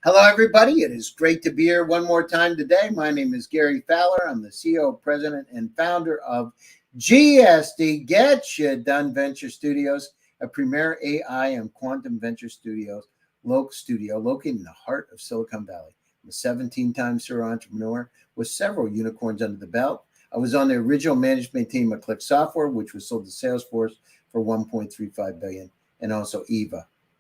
Hello, everybody. It is great to be here one more time today. My name is Gary Fowler. I'm the CEO, president, and founder of GSD Get You Done Venture Studios, a premier AI and quantum venture studio located in the heart of Silicon Valley. I'm a 17-time serial entrepreneur with several unicorns under the belt. I was on the original management team of Click Software, which was sold to Salesforce for $1.35 billion, and also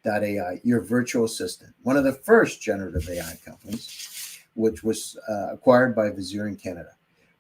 AI, your virtual assistant, one of the first generative AI companies, which was acquired by Vizir in Canada.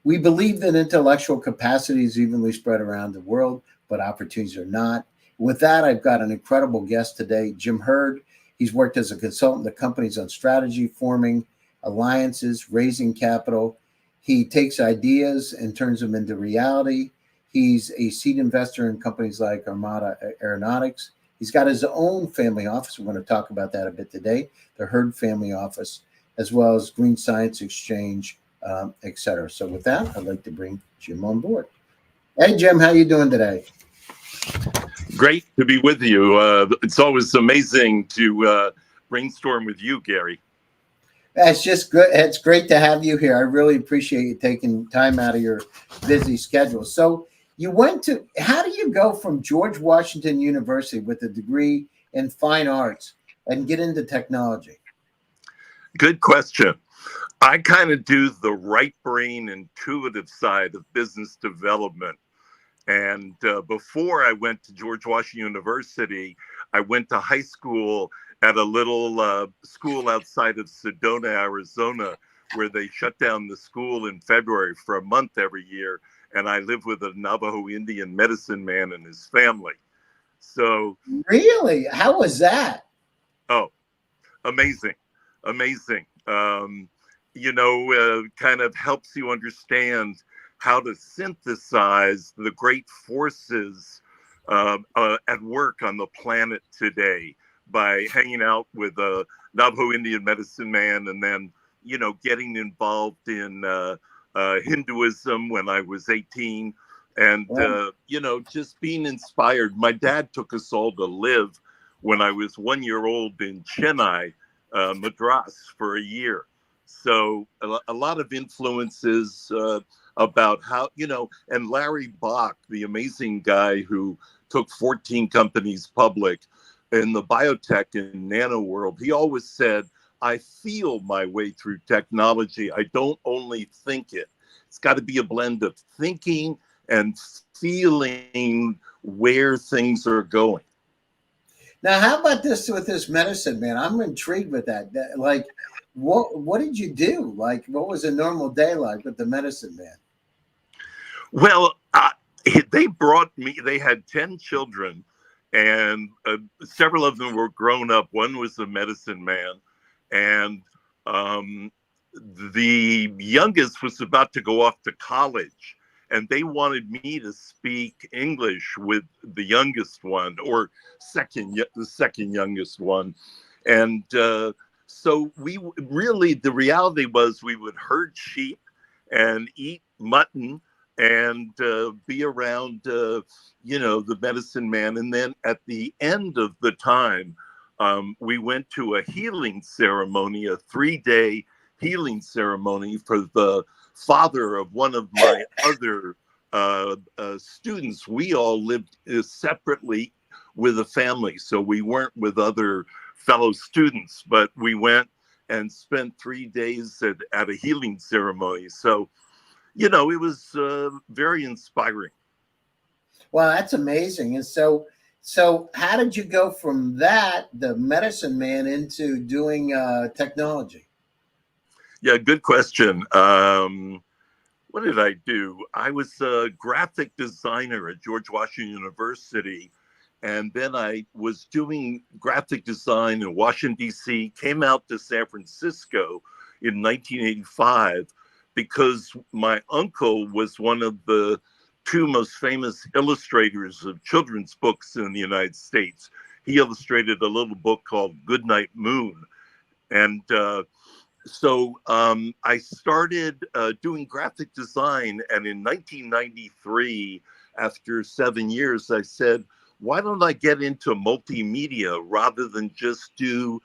We believe that intellectual capacity is evenly spread around the world, but opportunities are not. With that, I've got an incredible guest today, Jim Hurd. He's worked as a consultant to companies on strategy, forming alliances, raising capital. He takes ideas and turns them into reality. He's a seed investor in companies like Alef Aeronautics. He's got his own family office. We're going to talk about that a bit today, the Hurd Family Office, as well as Green Science Exchange, et cetera. So with that, I'd like to bring Jim on board. Hey, Jim, how you doing today? Great to be with you. It's always amazing to brainstorm with you, Gary. That's just good. It's great to have you here. I really appreciate you taking time out of your busy schedule. So how do you go from George Washington University with a degree in fine arts and get into technology? Good question. I kind of do the right brain intuitive side of business development. And before I went to George Washington University, I went to high school at a little school outside of Sedona, Arizona, where they shut down the school in February for a month every year. And I lived with a Navajo Indian medicine man and his family. So really, how was that? Oh, amazing, amazing. Kind of helps you understand how to synthesize the great forces at work on the planet today by hanging out with a Navajo Indian medicine man, and then getting involved in Hinduism when I was 18, and just being inspired. My dad took us all to live when I was 1 year old in Chennai, Madras, for a year. So a lot of influences about how, and Larry Bach, the amazing guy who took 14 companies public in the biotech and nano world, he always said, I feel my way through technology. I don't only think it. It's got to be a blend of thinking and feeling where things are going. Now, how about this with this medicine man? I'm intrigued with that. Like, what did you do? Like, what was a normal day like with the medicine man? Well, they brought me, they had 10 children, and several of them were grown up. One was a medicine man, and the youngest was about to go off to college, and they wanted me to speak English with the youngest one, or the second youngest one. And so the reality was we would herd sheep and eat mutton and be around, the medicine man. And then at the end of the time, we went to a healing ceremony, a 3-day healing ceremony for the father of one of my other students. We all lived separately with a family, so we weren't with other fellow students, but we went and spent 3 days at a healing ceremony. So, it was very inspiring. Well, that's amazing. And so how did you go from that, the medicine man, into doing technology? Yeah, good question. What did I do? I was a graphic designer at George Washington University, and then I was doing graphic design in Washington, D.C., came out to San Francisco in 1985 because my uncle was one of the 2 most famous illustrators of children's books in the United States. He illustrated a little book called Goodnight Moon. And so I started doing graphic design. And in 1993, after 7 years, I said, why don't I get into multimedia rather than just do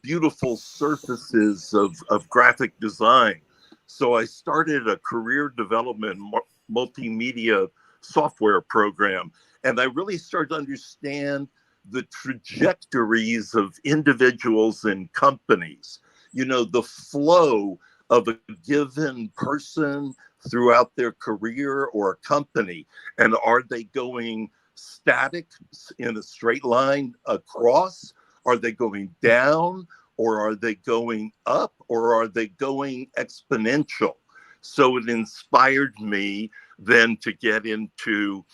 beautiful surfaces of graphic design. So I started a career development multimedia software program, and I really started to understand the trajectories of individuals and companies, the flow of a given person throughout their career or a company. And are they going static in a straight line across? Are they going down, or are they going up, or are they going exponential? So it inspired me then to get into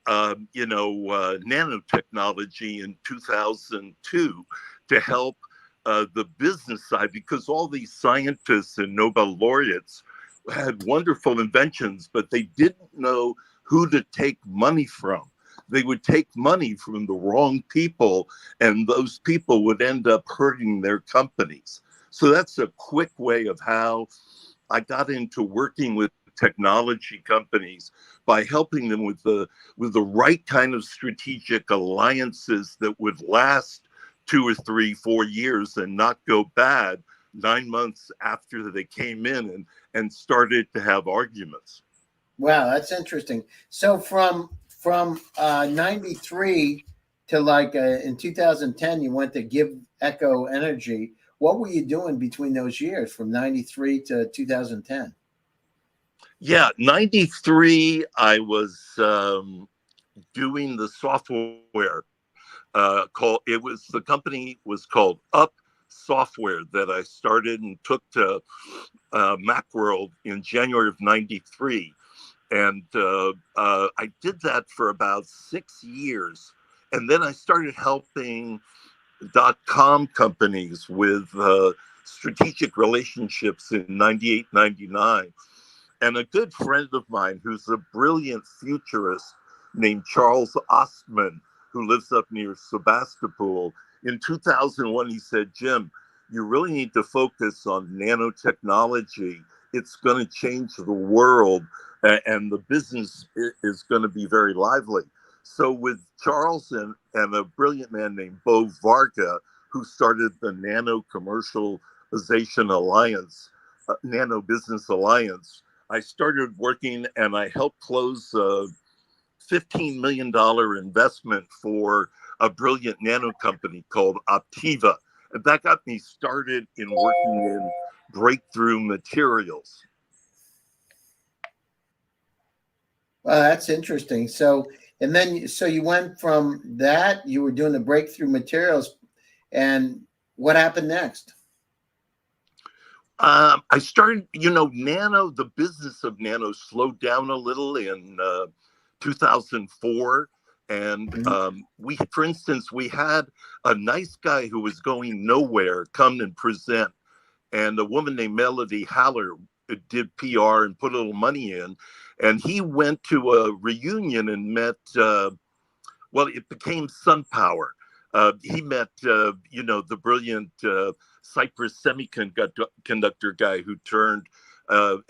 nanotechnology in 2002 to help the business side, because all these scientists and Nobel laureates had wonderful inventions, but they didn't know who to take money from. They would take money from the wrong people, and those people would end up hurting their companies. So that's a quick way of how I got into working with technology companies, by helping them with the right kind of strategic alliances that would last 2 or 3, 4 years and not go bad 9 months after they came in and started to have arguments. Wow, that's interesting. So from 93 to like in 2010, you went to Give Echo Energy. What were you doing between those years from 93 to 2010? Yeah, 93, I was doing the software the company was called Up Software, that I started and took to Macworld in January of 93. And I did that for about 6 years. And then I started helping .com companies with strategic relationships in 98, 99. And a good friend of mine who's a brilliant futurist named Charles Ostman, who lives up near Sebastopol, in 2001, he said, Jim, you really need to focus on nanotechnology. It's going to change the world, and the business is going to be very lively. So with Charles and a brilliant man named Bo Varga, who started the Nano Commercialization Alliance, Nano Business Alliance, I started working, and I helped close a $15 million investment for a brilliant nano company called Optiva. And that got me started in working in breakthrough materials. Well, that's interesting. So, and then, so you went from that, you were doing the breakthrough materials, and what happened next? I started, the business of nano slowed down a little in 2004. And for instance, we had a nice guy who was going nowhere come and present. And a woman named Melody Haller did PR and put a little money in. And he went to a reunion and met, it became SunPower. He met, the brilliant Cypress semiconductor guy who turned,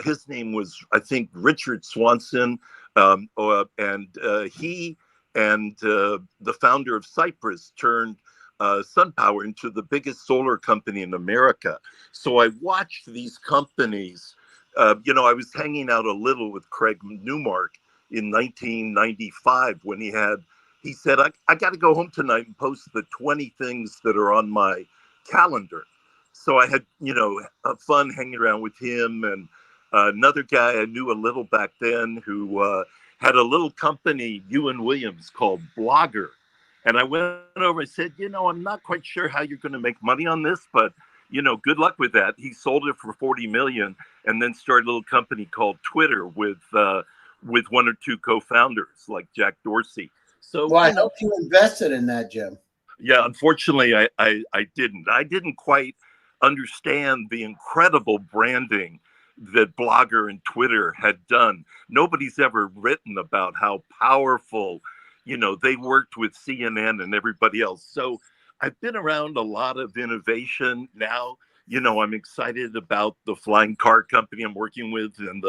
his name was, I think, Richard Swanson. He and the founder of Cypress turned SunPower into the biggest solar company in America. So I watched these companies. I was hanging out a little with Craig Newmark in 1995 when he said, I got to go home tonight and post the 20 things that are on my calendar. So I had, fun hanging around with him, and another guy I knew a little back then who had a little company, Ewan Williams, called Blogger. And I went over and said, I'm not quite sure how you're going to make money on this, but, good luck with that. He sold it for 40 million and then started a little company called Twitter with one or two co-founders like Jack Dorsey. So, well, I hope you invested in that, Jim. Yeah, unfortunately, I didn't. I didn't quite understand the incredible branding that Blogger and Twitter had done. Nobody's ever written about how powerful, they worked with CNN and everybody else. So I've been around a lot of innovation now. I'm excited about the flying car company I'm working with, and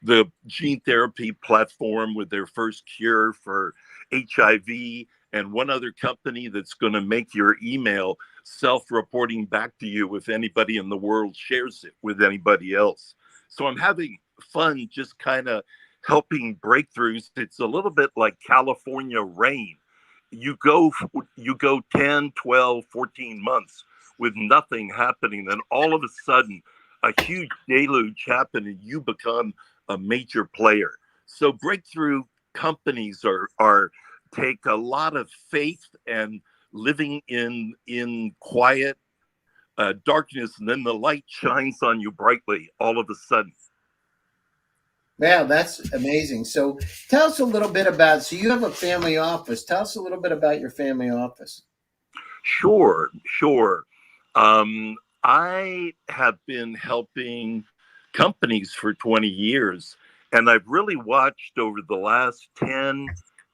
the gene therapy platform with their first cure for HIV, and one other company that's going to make your email self-reporting back to you if anybody in the world shares it with anybody else. So I'm having fun just kind of helping breakthroughs. It's a little bit like California rain. You go 10, 12, 14 months with nothing happening, then all of a sudden a huge deluge happens and you become a major player. So breakthrough companies are take a lot of faith and living in quiet darkness, and then the light shines on you brightly all of a sudden. Wow, that's amazing. So tell us a little bit about, so you have a family office. Tell us a little bit about your family office. Sure, sure. I have been helping companies for 20 years, and I've really watched over the last 10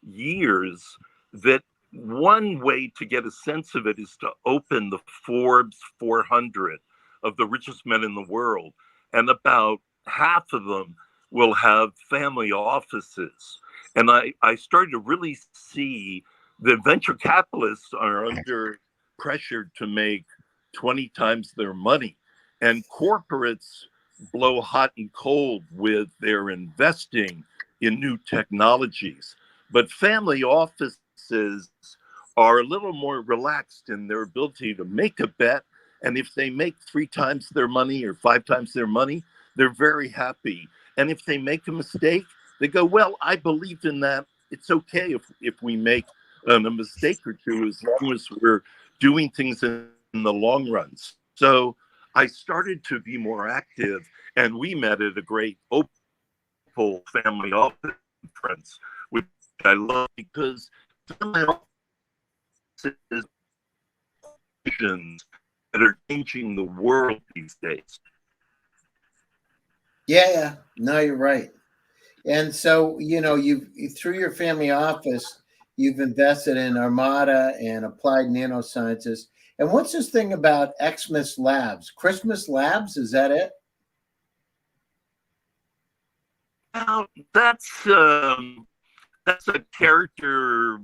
years that one way to get a sense of it is to open the Forbes 400 of the richest men in the world, and about half of them will have family offices. And I started to really see the venture capitalists are under pressure to make 20 times their money. And corporates blow hot and cold with their investing in new technologies. But family offices are a little more relaxed in their ability to make a bet. And if they make 3 times their money or 5 times their money, they're very happy. And if they make a mistake, they go, well, I believed in that. It's okay if we make a mistake or two, as long as we're doing things in the long run. So I started to be more active, and we met at a great Opal family office conference, which I love because family offices visions that are changing the world these days. Yeah, no, you're right. And so, you've through your family office, you've invested in Armada and Applied Nanosciences. And what's this thing about Xmas Labs? Christmas Labs, is that it? Now, that's a character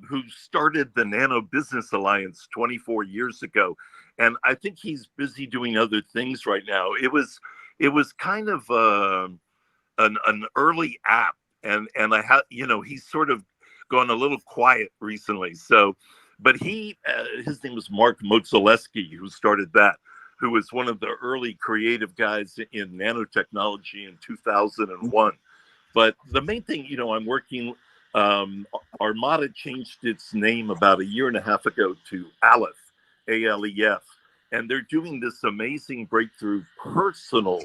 who started the Nano Business Alliance 24 years ago, and I think he's busy doing other things right now. It was kind of an early app, and I had he's sort of gone a little quiet recently. So, but his name was Mark Motzaleski, who started that, who was one of the early creative guys in nanotechnology in 2001. But the main thing, I'm working. Armada changed its name about a year and a half ago to Alef, ALEF, and they're doing this amazing breakthrough personal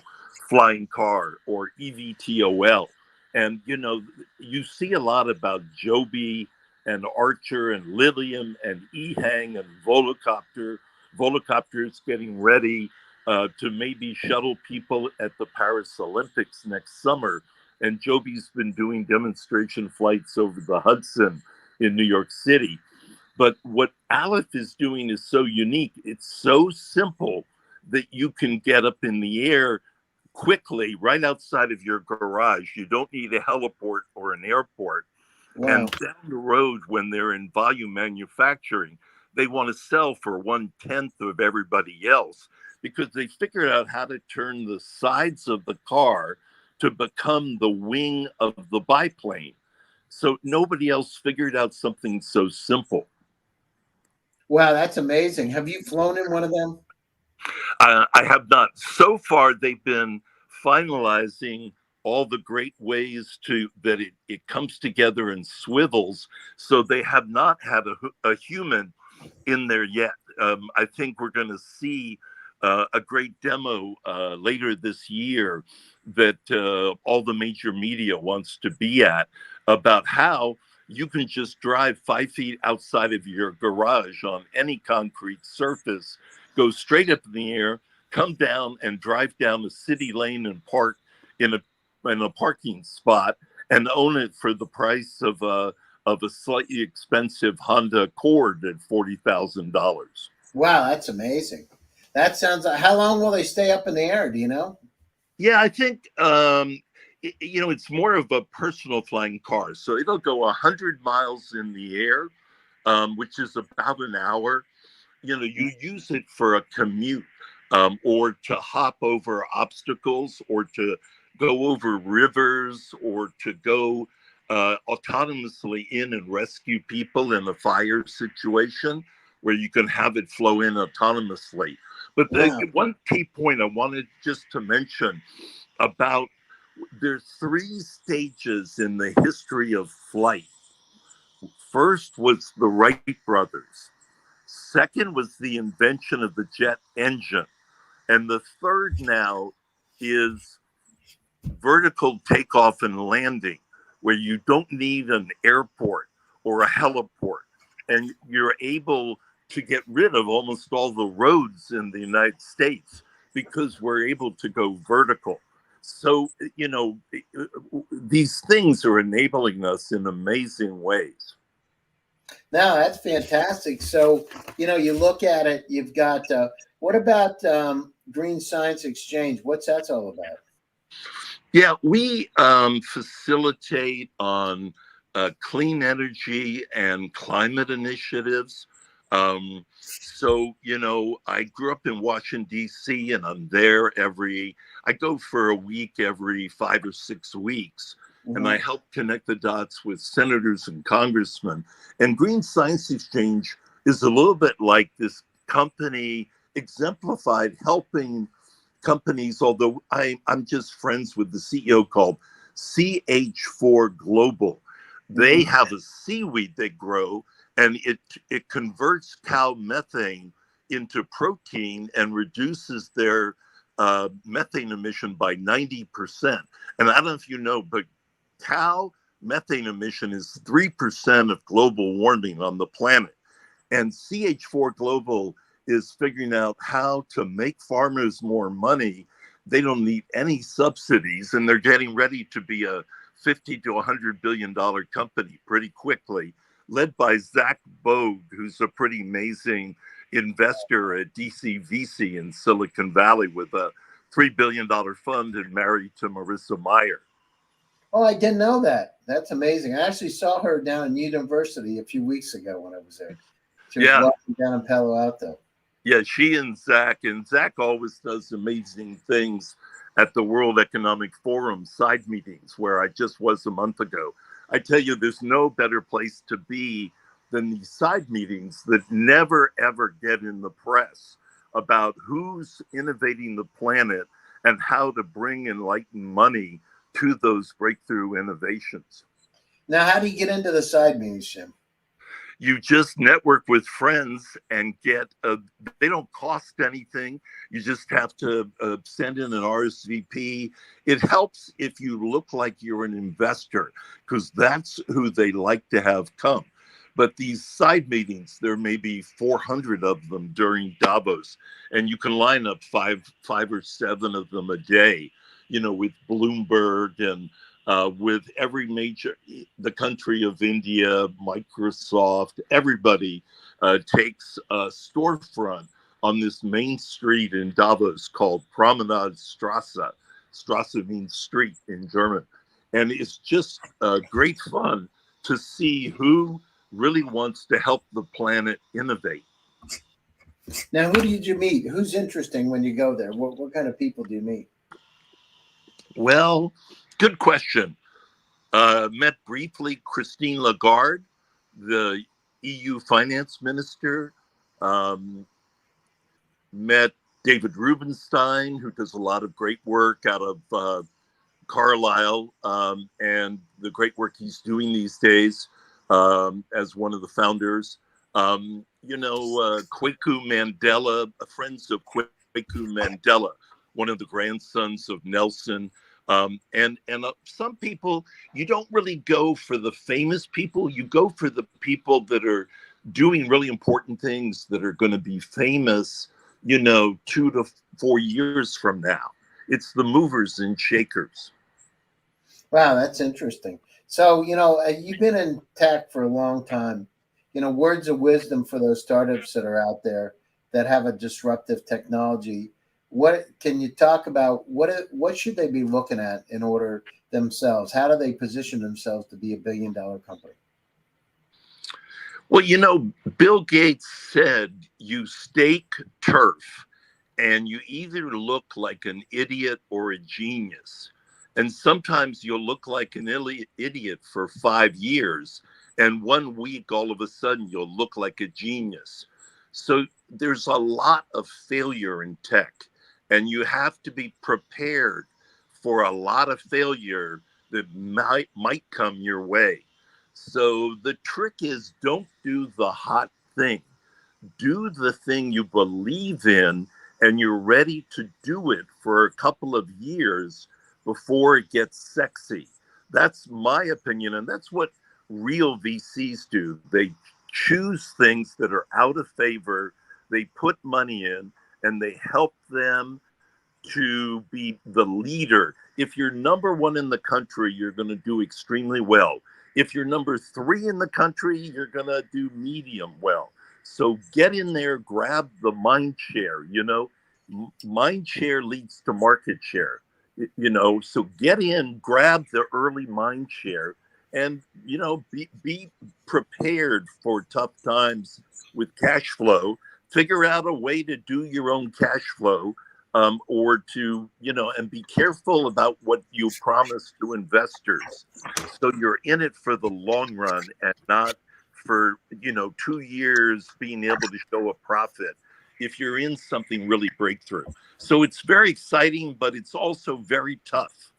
flying car, or EVTOL. And you see a lot about Joby and Archer and Lilium and EHang and Volocopter. Volocopter's getting ready to maybe shuttle people at the Paris Olympics next summer. And Joby's been doing demonstration flights over the Hudson in New York City. But what Alef is doing is so unique. It's so simple that you can get up in the air quickly right outside of your garage. You don't need a heliport or an airport. Wow. And down the road, when they're in volume manufacturing, they want to sell for 1/10 of everybody else, because they figured out how to turn the sides of the car to become the wing of the biplane. So nobody else figured out something so simple. Wow, that's amazing. Have you flown in one of them? I have not. So far, they've been finalizing all the great ways that it comes together and swivels. So they have not had a human in there yet. I think we're going to see a great demo later this year that all the major media wants to be at, about how you can just drive 5 feet outside of your garage on any concrete surface, go straight up in the air, come down and drive down the city lane and park in a parking spot, and own it for the price of a slightly expensive Honda Accord at $40,000. Wow, that's amazing. That sounds like, how long will they stay up in the air? Do you know? Yeah, I think it's more of a personal flying car, so it'll go 100 miles in the air, which is about an hour. you use it for a commute, or to hop over obstacles, or to go over rivers, or to go autonomously in and rescue people in a fire situation where you can have it flow in autonomously. But the Wow. one key point I wanted just to mention about, there's three stages in the history of flight. First was the Wright brothers. Second was the invention of the jet engine. And the third now is vertical takeoff and landing, where you don't need an airport or a heliport. And you're able to get rid of almost all the roads in the United States because we're able to go vertical. So, these things are enabling us in amazing ways. No, that's fantastic. So, you look at it, you've got, what about Green Science Exchange? What's that's all about? Yeah, we facilitate on clean energy and climate initiatives. I grew up in Washington, D.C., and I'm there I go for a week every 5 or 6 weeks, and I help connect the dots with senators and congressmen. And Green Science Exchange is a little bit like this company exemplified helping companies, although I'm just friends with the CEO, called CH4 Global. They have a seaweed they grow, and it converts cow methane into protein and reduces their methane emission by 90%. And I don't know if you know, but cow methane emission is 3% of global warming on the planet. And CH4 Global is figuring out how to make farmers more money. They don't need any subsidies, and they're getting ready to be a $50 to $100 billion company pretty quickly, led by Zach Bogue, who's a pretty amazing investor at DC VC in Silicon Valley with a $3 billion fund, and married to Marissa Mayer. Oh, I didn't know that. That's amazing. I actually saw her down in University a few weeks ago when I was there. She was walking down in Palo Alto. Yeah, she and Zach always does amazing things at the World Economic Forum side meetings, where I just was a month ago. I tell you, there's no better place to be than these side meetings that never, ever get in the press about who's innovating the planet and how to bring enlightened money to those breakthrough innovations. Now, how do you get into the side meetings, Jim? You just network with friends and they don't cost anything. You just have to send in an RSVP. It helps if you look like you're an investor, because that's who they like to have come. But these side meetings, there may be 400 of them during Davos, and you can line up five or seven of them a day, with Bloomberg and with every the country of India, Microsoft, everybody takes a storefront on this main street in Davos called Promenade Strasse. Strasse means street in German. And it's just great fun to see who really wants to help the planet innovate. Now, who did you meet? Who's interesting when you go there? What kind of people do you meet? Well, good question. Met briefly Christine Lagarde, the EU finance minister. Met David Rubenstein, who does a lot of great work out of Carlisle, and the great work he's doing these days as one of the founders. Kwaku Mandela, friends of Kwaku Mandela, one of the grandsons of Nelson. And some people, you don't really go for the famous people. You go for the people that are doing really important things that are going to be famous, 2 to 4 years from now. It's the movers and shakers. Wow, that's interesting. So, you've been in tech for a long time. Words of wisdom for those startups that are out there that have a disruptive technology. What can you talk about? What should they be looking at in order themselves? How do they position themselves to be $1 billion company? Well, Bill Gates said you stake turf and you either look like an idiot or a genius. And sometimes you'll look like an idiot for 5 years, and 1 week, all of a sudden, you'll look like a genius. So there's a lot of failure in tech, and you have to be prepared for a lot of failure that might come your way. So the trick is don't do the hot thing. Do the thing you believe in, and you're ready to do it for a couple of years before it gets sexy. That's my opinion, and that's what real VCs do. They choose things that are out of favor, they put money in, and they help them to be the leader. If you're number one in the country, you're going to do extremely well. If you're number three in the country, you're going to do medium well. So get in there, grab the mind share. Mind share leads to market share. So get in, grab the early mind share, and be prepared for tough times with cash flow. Figure out a way to do your own cash flow, or to, and be careful about what you promise to investors. So you're in it for the long run and not for, 2 years being able to show a profit if you're in something really breakthrough. So it's very exciting, but it's also very tough.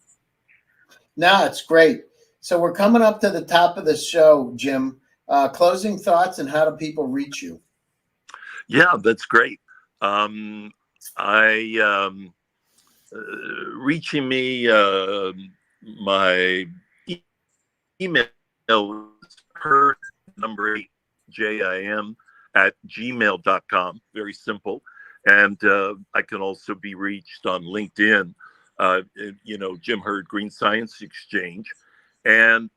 No, it's great. So we're coming up to the top of the show, Jim. Closing thoughts and how do people reach you? Yeah, that's great. Reaching me, my email is Hurd, number 8, JIM at gmail.com. Very simple. And I can also be reached on LinkedIn, Jim Hurd Green Science Exchange. And,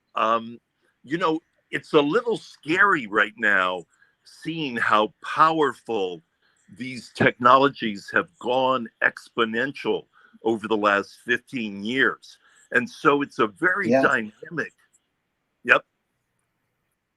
it's a little scary right now seeing how powerful these technologies have gone exponential over the last 15 years. And so it's a very dynamic. Yep.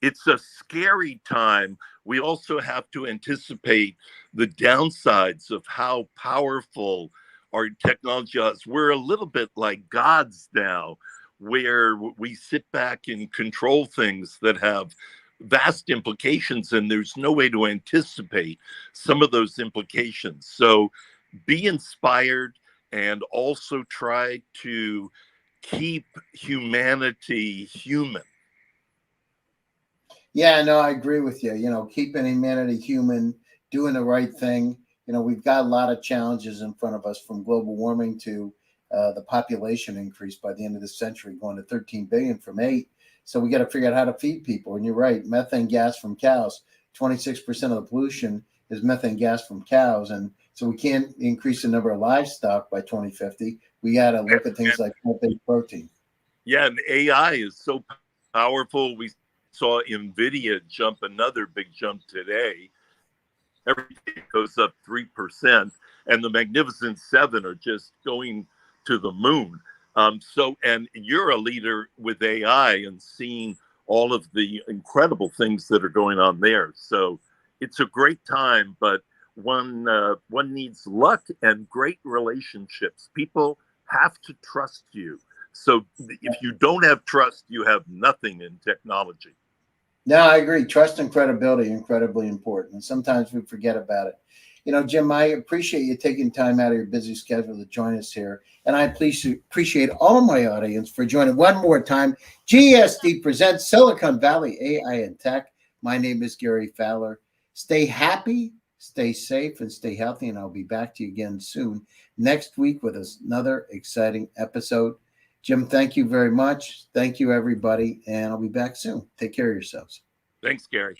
It's a scary time. We also have to anticipate the downsides of how powerful our technology is. We're a little bit like gods now, where we sit back and control things that have vast implications, and there's no way to anticipate some of those implications. So be inspired and also try to keep humanity human. Yeah, no, I agree with you. Keeping humanity human, doing the right thing. We've got a lot of challenges in front of us, from global warming to the population increase by the end of the century, going to 13 billion from 8. So we got to figure out how to feed people. And you're right, methane gas from cows, 26% of the pollution is methane gas from cows. And so we can't increase the number of livestock by 2050. We got to look at things like plant-based protein. Yeah, and AI is so powerful. We saw NVIDIA jump another big jump today. Everything goes up 3%, and the Magnificent Seven are just going to the moon. And you're a leader with AI and seeing all of the incredible things that are going on there. So it's a great time, but one needs luck and great relationships. People have to trust you. So if you don't have trust, you have nothing in technology. No, I agree. Trust and credibility are incredibly important. And sometimes we forget about it. Jim, I appreciate you taking time out of your busy schedule to join us here. And I appreciate all of my audience for joining one more time. GSD Presents Silicon Valley AI and Tech. My name is Gary Fowler. Stay happy, stay safe, and stay healthy. And I'll be back to you again soon next week with another exciting episode. Jim, thank you very much. Thank you, everybody. And I'll be back soon. Take care of yourselves. Thanks, Gary.